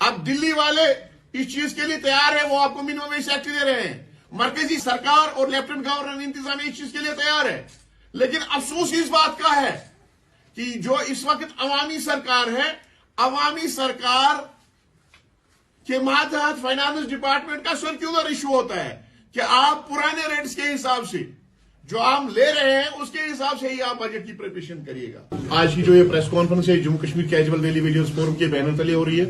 اب دلی والے اس چیز کے لیے تیار ہیں, وہ آپ کو منیمم ویج ایکٹ دے رہے ہیں. مرکزی سرکار اور لیفٹنٹ گورنر انتظامیہ اس چیز کے لیے تیار ہے. لیکن افسوس اس بات کا ہے کہ جو اس وقت عوامی سرکار ہے, عوامی سرکار کے ماتحت فائنانس ڈپارٹمنٹ کا سرکولر ایشو ہوتا ہے کہ آپ پرانے ریٹس کے حساب سے جو ہم لے رہے ہیں اس کے حساب سے ہی آپ بجٹ کی پریپریشن کریے گا. آج کی جو یہ پریس کانفرنس ہے Jammu Kashmir casual daily wagers forum کے بینر تلے ہو رہی ہے.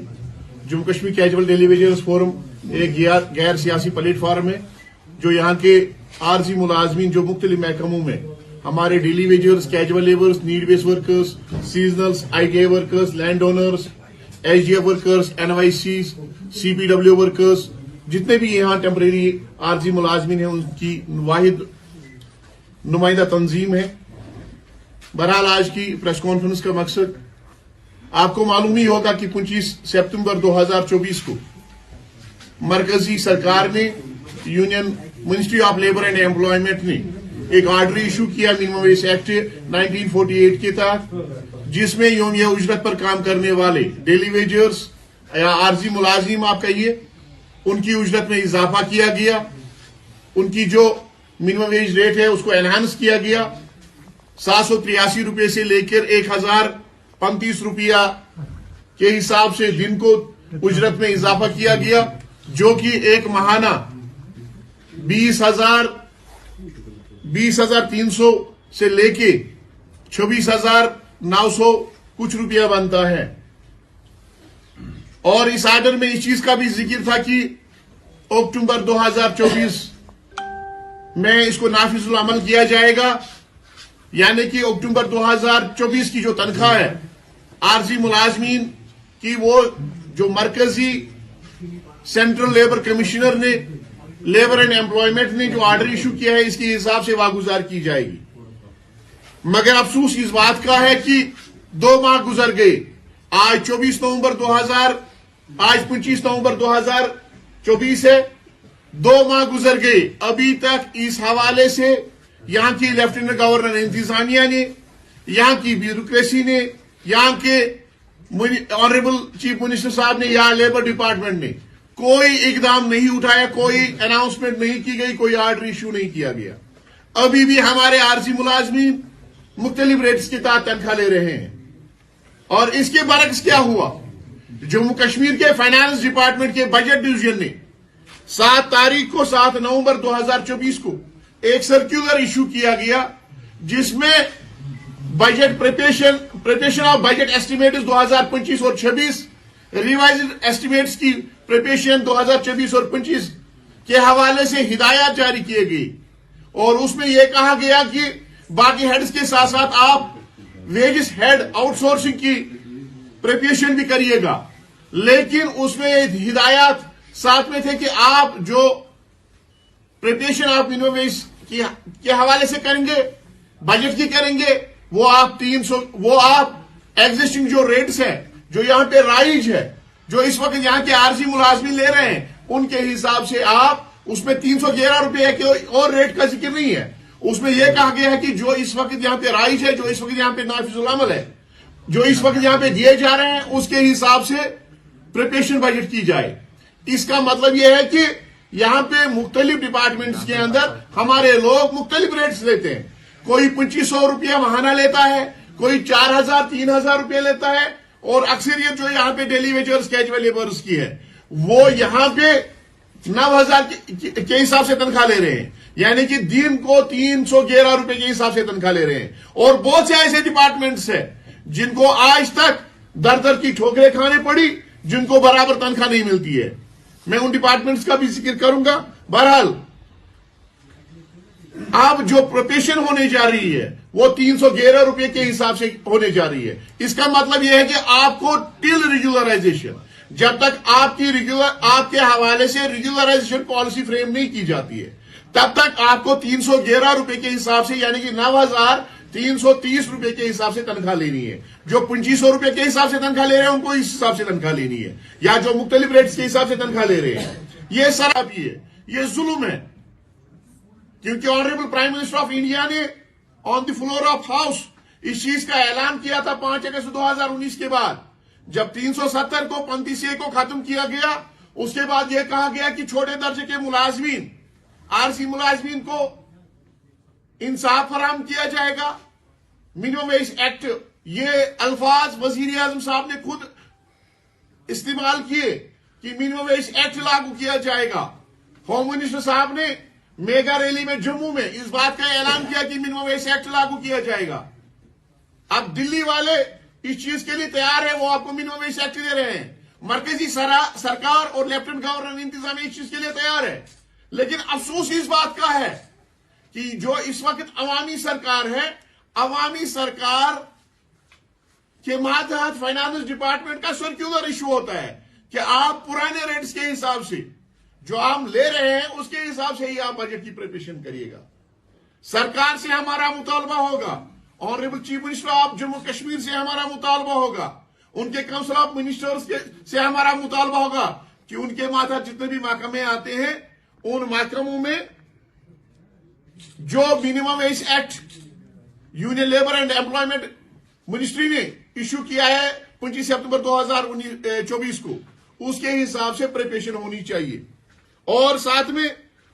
Jammu Kashmir casual daily wagers forum ایک غیر سیاسی پلیٹ فارم ہے جو یہاں کے عارضی ملازمین جو مختلف محکموں میں ہمارے daily wagers, casual labours, need base workers, seasonals, I T I workers, land owners, H D F workers, N Y Cs, C P W workers, جتنے بھی یہاں ٹیمپریری عارضی ملازمین ہیں ان کی واحد نمائندہ تنظیم ہے. بہرحال آج کی پریس کانفرنس کا مقصد آپ کو معلوم ہی ہوگا کہ 25 سپتمبر 2024 کو مرکزی سرکار نے union ministry of labour and employment نے ایک آرڈر ایشو کیا منیمم ویج ایکٹ 1948 کے تحت, جس میں یومیہ اجرت پر کام کرنے والے ڈیلی ویجرز یا عارضی ملازم آپ کہیے ان کی اجرت میں اضافہ کیا گیا. ان کی جو منیمم ویج ریٹ ہے اس کو انہانس کیا گیا. 783 روپے سے لے کر 1035 روپیہ کے حساب سے دن کو اجرت میں اضافہ کیا گیا, جو کہ ایک ماہانہ 20,300 سے لے کے 26,900 کچھ روپیہ بنتا ہے. اور اس آرڈر میں اس چیز کا بھی ذکر تھا کہ اکتوبر 2024 میں اس کو نافذ العمل کیا جائے گا, یعنی کہ اکتوبر 2024 کی جو تنخواہ ہے عارضی ملازمین کی وہ جو مرکزی سینٹرل لیبر کمشنر نے لیبر اینڈ امپلائمنٹ نے جو آرڈر ایشو کیا ہے اس کے حساب سے واگزار کی جائے گی. مگر افسوس اس بات کا ہے کہ 2 ماہ گزر گئے. آج 25 نومبر 2024 ہے, 2 ماہ گزر گئے. ابھی تک اس حوالے سے یہاں کی لیفٹنٹ گورنر انتظامیہ نے, یہاں کی بیوروکریسی نے, یہاں کے آنریبل چیف منسٹر صاحب نے یا لیبر ڈپارٹمنٹ نے کوئی اقدام نہیں اٹھایا, کوئی اناؤنسمنٹ نہیں کی گئی, کوئی آرڈر ایشو نہیں کیا گیا. ابھی بھی ہمارے عارضی ملازمین مختلف ریٹس کے تحت تنخواہ لے رہے ہیں. اور اس کے برعکس کیا ہوا, جموں کشمیر کے فائنانس ڈپارٹمنٹ کے بجٹ ڈویژن نے 7 نومبر 2024 کو ایک سرکولر ایشو کیا گیا, جس میں budget preparation of budget estimates 2025 اور 26 ریوائزڈ ایسٹیمیٹس کی پریپریشن 2024 اور 25 کے حوالے سے ہدایات جاری کیے گئی. اور اس میں یہ کہا گیا کہ باقی ہیڈز کے ساتھ ساتھ آپ ویجز ہیڈ آؤٹ سورسنگ کی پریپریشن بھی کریے گا. لیکن اس میں ہدایات ساتھ میں تھے کہ آپ جو پریپریشن آپ منیمم ویج کے حوالے سے کریں گے, بجٹ کی کریں گے, وہ آپ ایگزسٹنگ جو ریٹس ہیں جو یہاں پہ رائج ہے, جو اس وقت یہاں کے عارضی ملازمین لے رہے ہیں, ان کے حساب سے آپ اس میں 311 روپے کے اور ریٹ کا ذکر نہیں ہے. اس میں یہ کہا گیا ہے کہ جو اس وقت یہاں پہ رائج ہے, جو اس وقت یہاں پہ نافذ العمل ہے, جو اس وقت یہاں پہ دیے جا رہے ہیں, اس کے حساب سے پریپریشن بجٹ کی جائے. اس کا مطلب یہ ہے کہ یہاں پہ مختلف ڈپارٹمنٹس کے اندر ہمارے لوگ مختلف ریٹس لیتے ہیں. کوئی 2500 روپیہ ماہانہ لیتا ہے, کوئی 4,000 3,000 روپیہ لیتا ہے, اور اکثریت جو یہاں پہ ڈیلی ویجرز کیجول لیبرز کی ہے وہ یہاں پہ 9,000 کے حساب سے تنخواہ لے رہے ہیں, یعنی کہ دن کو 311 روپے کے حساب سے تنخواہ لے رہے ہیں. اور بہت سے ایسے ڈپارٹمنٹس ہیں جن کو آج تک در کی ٹھوکریں کھانے پڑی, جن کو برابر تنخواہ نہیں ملتی ہے. میں ان ڈپارٹمنٹس کا بھی ذکر کروں گا. بہرحال اب جو پریپریشن ہونے جا رہی ہے وہ 311 روپے کے حساب سے ہونے جا رہی ہے. اس کا مطلب یہ ہے کہ آپ کو ٹل ریگولرائزیشن, جب تک آپ کے حوالے سے ریگولرائزیشن پالیسی فریم نہیں کی جاتی ہے, تب تک آپ کو 311 روپے کے حساب سے, یعنی کہ 9,330 روپے کے حساب سے تنخواہ لینی ہے. جو 2500 روپے کے حساب سے تنخواہ لے رہے ہیں ان کو اس حساب سے تنخواہ لینی ہے, یا جو مختلف ریٹس کے حساب سے تنخواہ لے رہے ہیں. یہ سرابی ہے, یہ ظلم ہے. کیونکہ honourable prime minister of India نے آن دی فلور آف ہاؤس اس چیز کا اعلان کیا تھا 5 اگست 2019 کے بعد جب 370 کو 35A کو ختم کیا گیا، اس کے بعد یہ کہا گیا کہ چھوٹے درجے کے ملازمین، عارضی ملازمین کو انصاف فراہم کیا جائے گا۔ منیمم ویج ایکٹ، یہ الفاظ وزیر اعظم صاحب نے خود استعمال کیے کہ منیمم ویج ایکٹ لاگو کیا جائے گا۔ ہوم منسٹر صاحب نے میگا ریلی میں جموں میں اس بات کا اعلان کیا کہ منیمم ویج ایکٹ لاگو کیا جائے گا۔ اب دلی والے اس چیز کے لیے تیار ہیں، وہ آپ کو منیمم ویج ایکٹ دے رہے ہیں۔ مرکزی سرکار اور لیفٹنٹ گورنر انتظامیہ اس چیز کے لیے تیار ہے، لیکن افسوس اس بات کا ہے کہ جو اس وقت عوامی سرکار ہے، عوامی سرکار کے ماتحت فائنانس ڈپارٹمنٹ کا سرکولر ایشو ہوتا ہے کہ آپ پرانے ریٹس کے حساب سے جو آپ لے رہے ہیں اس کے حساب سے ہی آپ بجٹ کی پریپریشن کریے گا۔ سرکار سے ہمارا مطالبہ ہوگا، honourable chief minister of Jammu Kashmir سے ہمارا مطالبہ ہوگا، ان کے کونسل آف منسٹرز سے ہمارا مطالبہ ہوگا کہ ان کے ماتحت جتنے بھی محکمے آتے ہیں ان محکموں میں جو minimum wage act union labour and employment ministry نے ایشو کیا ہے 25 سپتمبر 2024 کو، اس کے حساب سے پریپریشن ہونی چاہیے، اور ساتھ میں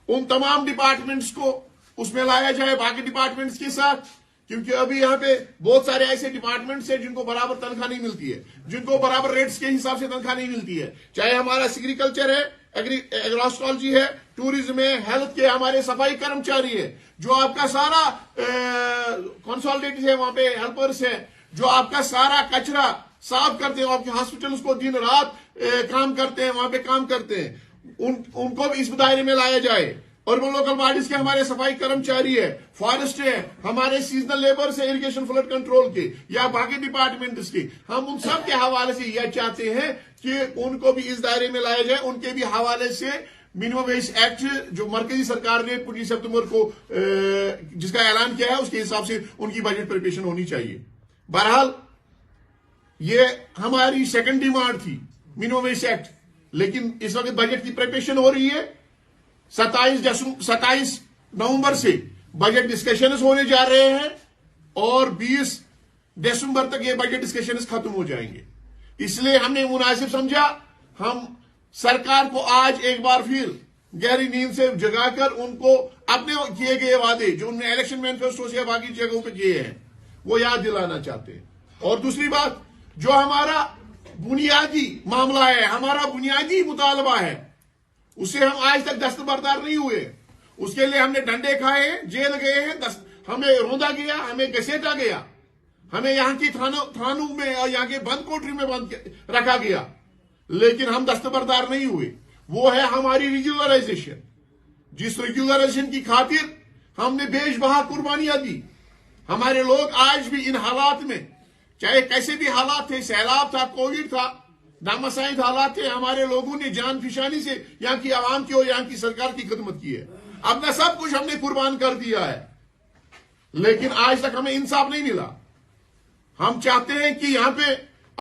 ان تمام ڈپارٹمنٹس کو اس میں لایا جائے باقی ڈپارٹمنٹس کے ساتھ، کیونکہ ابھی یہاں پہ بہت سارے ایسے ڈپارٹمنٹس ہیں جن کو برابر تنخواہ نہیں ملتی ہے، جن کو برابر ریٹس کے حساب سے تنخواہ نہیں ملتی ہے، چاہے ہمارا سیگریکلچر ہے، ایگروسٹالوجی ہے، ٹوریزم ہے، ہیلتھ کے ہمارے صفائی کرمچاری ہے، جو آپ کا سارا کنسالٹیٹس ہے، وہاں پہ ہیلپرس ہیں، جو آپ کا سارا کچرا صاف کرتے ہیں، آپ کے ہاسپٹلس کو دن رات کام کرتے ہیں، وہاں پہ کام کرتے ہیں، ان کو بھی اس دائرے میں لایا جائے۔ اربن لوکل باڈیز کے ہمارے صفائی کرمچاری ہے، فارسٹ ہے، ہمارے سیزنل لیبر سے اریگیشن فلڈ کنٹرول کے یا باقی ڈپارٹمنٹس کے، ہم ان سب کے حوالے سے یہ چاہتے ہیں کہ ان کو بھی اس دائرے میں لایا جائے، ان کے بھی حوالے سے منیمم ویج ایکٹ جو مرکزی سرکار نے 25 سپتمبر کو جس کا اعلان کیا ہے اس کے حساب سے ان کی بجٹ پریپریشن ہونی چاہیے۔ بہرحال یہ ہماری سیکنڈ ڈیمانڈ تھی منیمم ویج ایکٹ، لیکن اس وقت بجٹ کی پریپریشن ہو رہی ہے۔ 27 نومبر سے بجٹ ڈسکشنز ہونے جا رہے ہیں اور 20 دسمبر تک یہ بجٹ ڈسکشنز ختم ہو جائیں گے، اس لیے ہم نے مناسب سمجھا ہم سرکار کو آج ایک بار پھر گہری نیند سے جگا کر ان کو اپنے کیے گئے وعدے جو انہوں نے الیکشن مینیفیسٹو سے یا باقی جگہوں پہ کیے ہیں وہ یاد دلانا چاہتے ہیں۔ اور دوسری بات، جو ہمارا بنیادی معاملہ ہے، ہمارا بنیادی مطالبہ ہے، اسے ہم آج تک دستبردار نہیں ہوئے، اس کے لیے ہم نے ڈنڈے کھائے ہیں، جیل گئے ہیں، ہمیں روندا گیا، ہمیں گھسیٹا گیا، ہمیں یہاں کی تھانوں میں اور یہاں کے بند کوٹری میں بند رکھا گیا، لیکن ہم دستبردار نہیں ہوئے۔ وہ ہے ہماری ریگولرائزیشن، جس ریگولرائزیشن کی خاطر ہم نے بیش بہا قربانیاں دی۔ ہمارے لوگ آج بھی ان حالات میں، چاہے کیسے بھی حالات تھے، سیلاب تھا، کووڈ تھا، نامساعد حالات تھے، ہمارے لوگوں نے جان فشانی سے یہاں کی عوام کی اور یہاں کی سرکار کی خدمت کی ہے، اپنا سب کچھ ہم نے قربان کر دیا ہے، لیکن آج تک ہمیں انصاف نہیں ملا۔ ہم چاہتے ہیں کہ یہاں پہ